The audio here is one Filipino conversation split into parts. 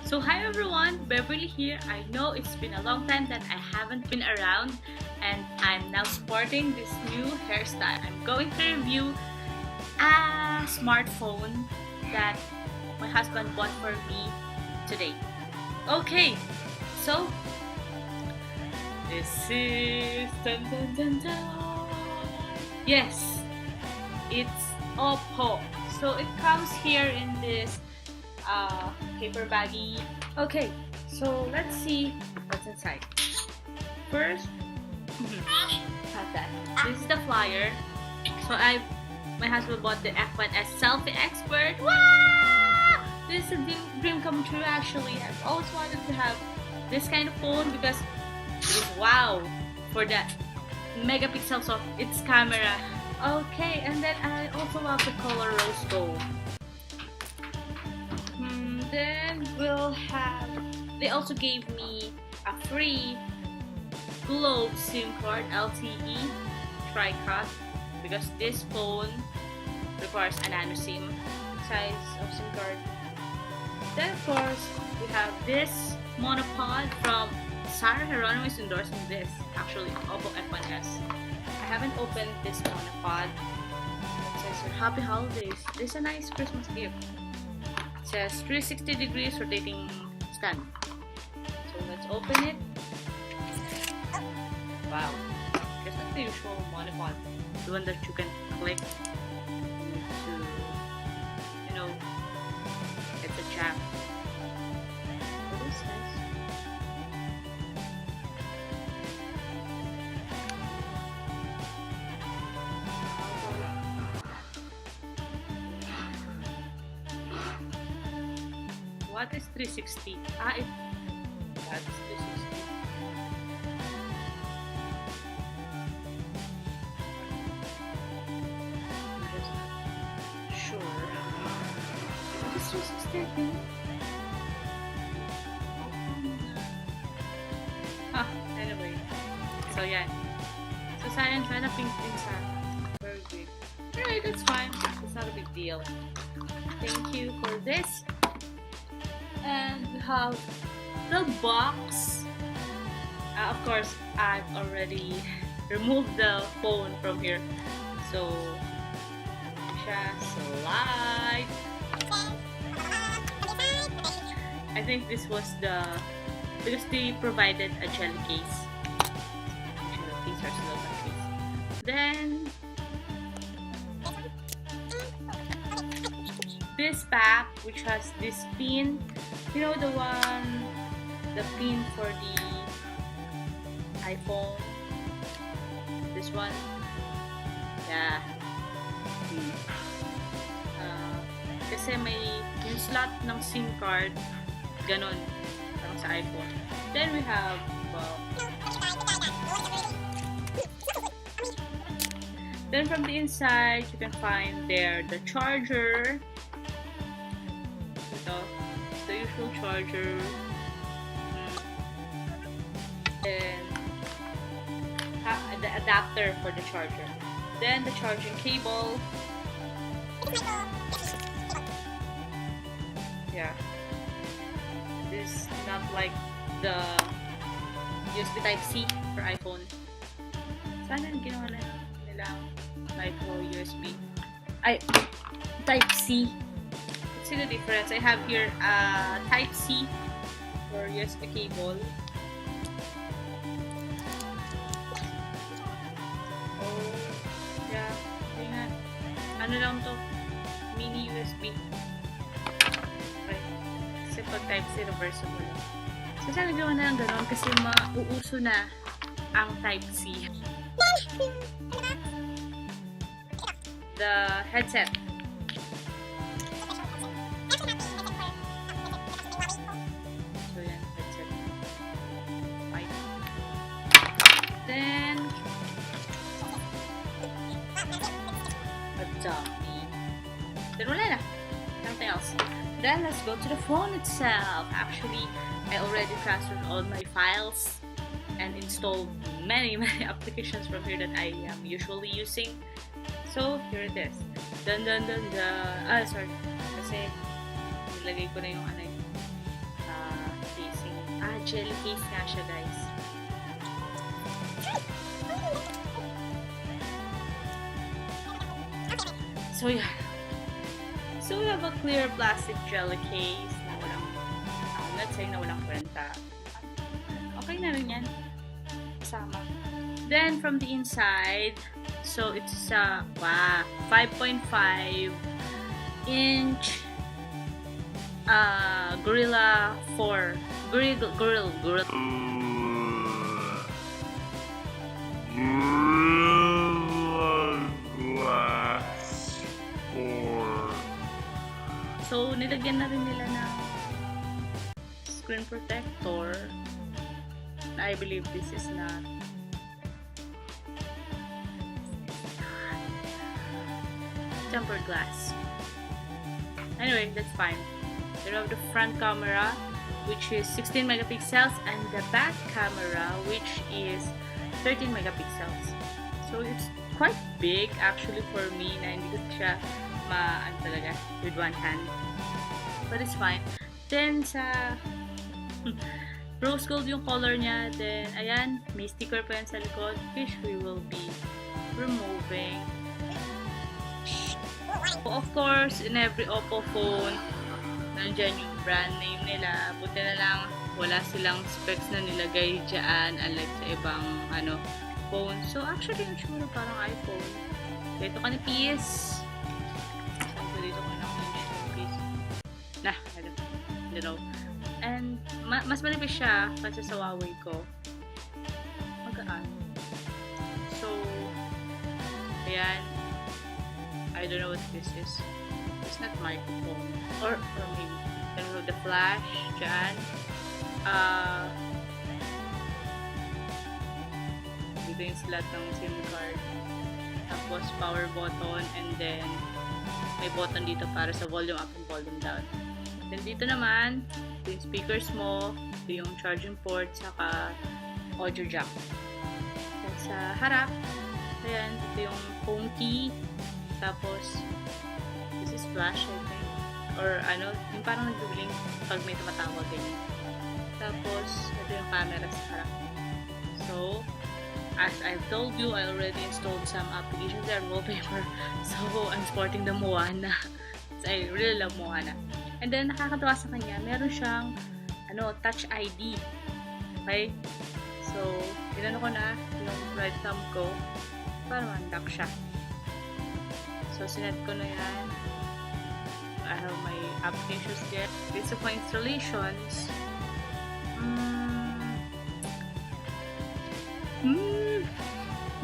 So hi everyone, Beverly here. I know it's been a long time that I haven't been around and I'm now sporting this new hairstyle. I'm going to review a smartphone that my husband bought for me today. Okay, so this is dun, dun, dun, dun. Yes, it's Oppo. So it comes here in this paper baggie. Okay, so let's see what's inside. First, have that. This is the flyer. So my husband bought the F1S selfie expert. Wow! This is a dream come true actually. I've always wanted to have this kind of phone because it is wow for the megapixels of its camera. Okay, and then I also love the color rose gold. Then we'll have, they also gave me a free Globe SIM card LTE tri-cut because this phone requires a nano SIM size of SIM card. Then of course we have this monopod from Sarah Geronimo is endorsing this, actually Oppo F1S. I haven't opened this monopod. It says Happy Holidays. This is a nice Christmas gift. It says 360 degrees rotating stand. So let's open it. Wow, just like the usual monopod, the one that you can click to, you know, it's a jack. That is nice. What is 360? That's 360. I'm just not sure. What is 360 again? Anyway. So yeah. So sayang sana pink din sana. Very big. Alright, that's fine. It's not a big deal. Thank you for this. And we have the box. Of course, I've already removed the phone from here. So, slide. I think this was because they provided a jelly case. Jelly case or silicone case. Then, this pack, which has this pin. You know the pin for the iPhone, this one, yeah. Kasi may yung slot ng SIM card, ganon, parang sa iPhone. Then we have, then from the inside, you can find there the charger. Ito. The usual charger, then the adapter for the charger, then the charging cable. Yeah, this is not like the USB Type-C for iPhone. Sana ginawa na nila micro USB. Type-C. See the difference. I have here Type-C for USB cable. Oh, yeah. Tingnan. Ano lang to? Mini USB. Okay. Kasi pag Type-C, reversible lang. So, sana gawa na lang gano'n kasi mauuso na ang Type-C. The headset. Then a dummy. Then wala na. Nothing else. Then let's go to the phone itself. Actually, I already transferred all my files and installed many applications from here that I am usually using. So here it is. Dun dun dun dun. Sorry. Kasi nilagay ko na yung jelly case nga siya, guys. So, yeah. So, we have a clear plastic jelly case na walang, let's say na walang kwenta. Okay na rin yan. Kasama. Then, from the inside, so it's a, 5.5 inch Gorilla 4. Gorilla. So, nilagyan na rin nila ng screen protector. I believe this is not tempered glass. Anyway, that's fine. You have the front camera, which is 16 megapixels, and the back camera, which is 13 megapixels. So, it's quite big actually for me na hindi ko siya talaga with one hand. But it's fine. Then, sa rose gold yung color niya. Then, ayan, may sticker pa yan sa likod, which we will be removing. Of course, in every Oppo phone, nandyan yung brand name nila. Buti na lang, wala silang specs na nilagay dyan, unlike sa ibang, phone. So, actually, yung sure parang iPhone. Dito ka ni PS. Dito ko na PS. I don't know. And, mas manipis siya kasi sa Huawei ko. Magaan. So, ayan. I don't know what this is. It's not microphone. Or maybe. Then we have the flash dyan. Dito yung slot ng SIM card. Tapos power button. And then may button dito para sa volume up and volume down. Then dito naman, ito yung speakers mo. Ito yung charging port. Saka audio jack. Then sa harap, ayan, ito yung home key. Tapos, this is flash, I think. Or yung parang nag-blink pag may tumatawag ganyan. Tapos, ito yung camera sa harap. So, as I've told you, I already installed some applications there, wallpaper. So, I'm sporting the Moana. So, I really love Moana. And then, nakakatawa sa kanya, meron siyang, Touch ID. Okay? So, tinanong ko na yung right thumb ko para ma-unlock siya. So, sinet ko na yan. I have my applications there. Based on my installations,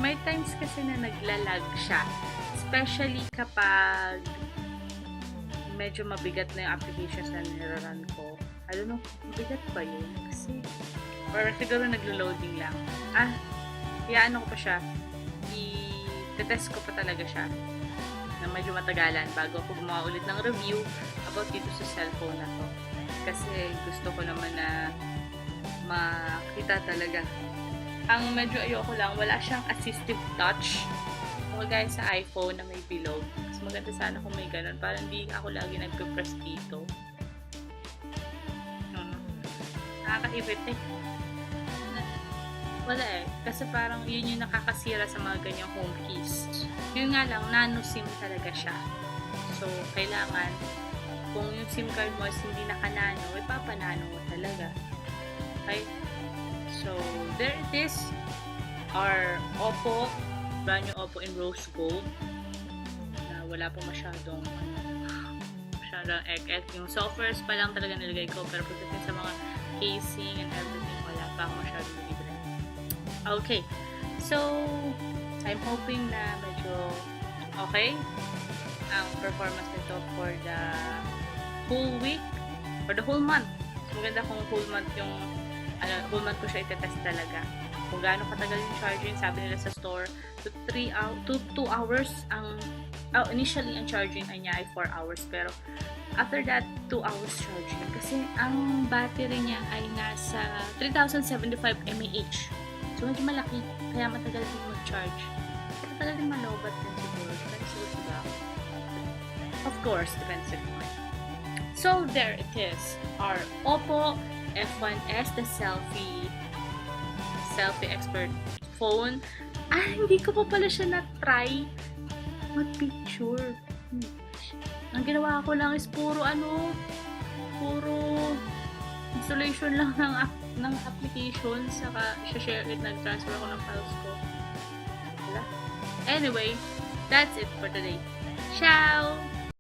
may times kasi na naglalag siya. Especially kapag medyo mabigat na yung applications na nirarun ko. I don't know, mabigat ba yun? Kasi, or siguro naglo-loading lang. Iyaano ko pa siya. I-test ko pa talaga siya. Na medyo matagalan bago ako gumawa ulit ng review about dito sa cellphone na to. Kasi gusto ko naman na makita talaga. Ang medyo ayoko lang, wala siyang assistive touch. Mga guys sa iPhone na may below. Mas maganda sana kung may ganun. Para hindi ako lagi nagpe-press dito. Nakakaibit eh. Wala eh. Kasi parang yun yung nakakasira sa mga ganyang home keys. Yun nga lang, nano SIM talaga siya. So, kailangan, kung yung SIM card mo is hindi naka-nano, ipapanano mo talaga. Okay? So, there it is. Our Oppo, brand new Oppo in rose gold. Na wala pa masyadong ek-ek. Yung softwares pa lang talaga nilagay ko. Pero pagdating sa mga casing and everything, wala pa ako masyadong nilagay. Okay, so I'm hoping na medyo okay ang performance nito for the whole week or the whole month. So, maganda kung whole month ko siya itetest talaga. Kung gaano katagal yung charging, sabi nila sa store, 2 hours ang initially ang charging ay niya ay 4 hours, pero after that 2 hours charging kasi ang battery niya ay nasa 3075 mAh. So, medyo malaki. Kaya matagal din mag-charge. Matagal din malobat din siguro. Depende siguro diba? Of course, depende siguro. So, there it is. Our Oppo F1S, the selfie expert phone. Hindi ko pa pala siya na-try mag-picture. Ang ginawa ko lang is puro installation lang ng application, saka share it, nag-transfer ako ng files ko. Wala. Anyway, that's it for today. Ciao!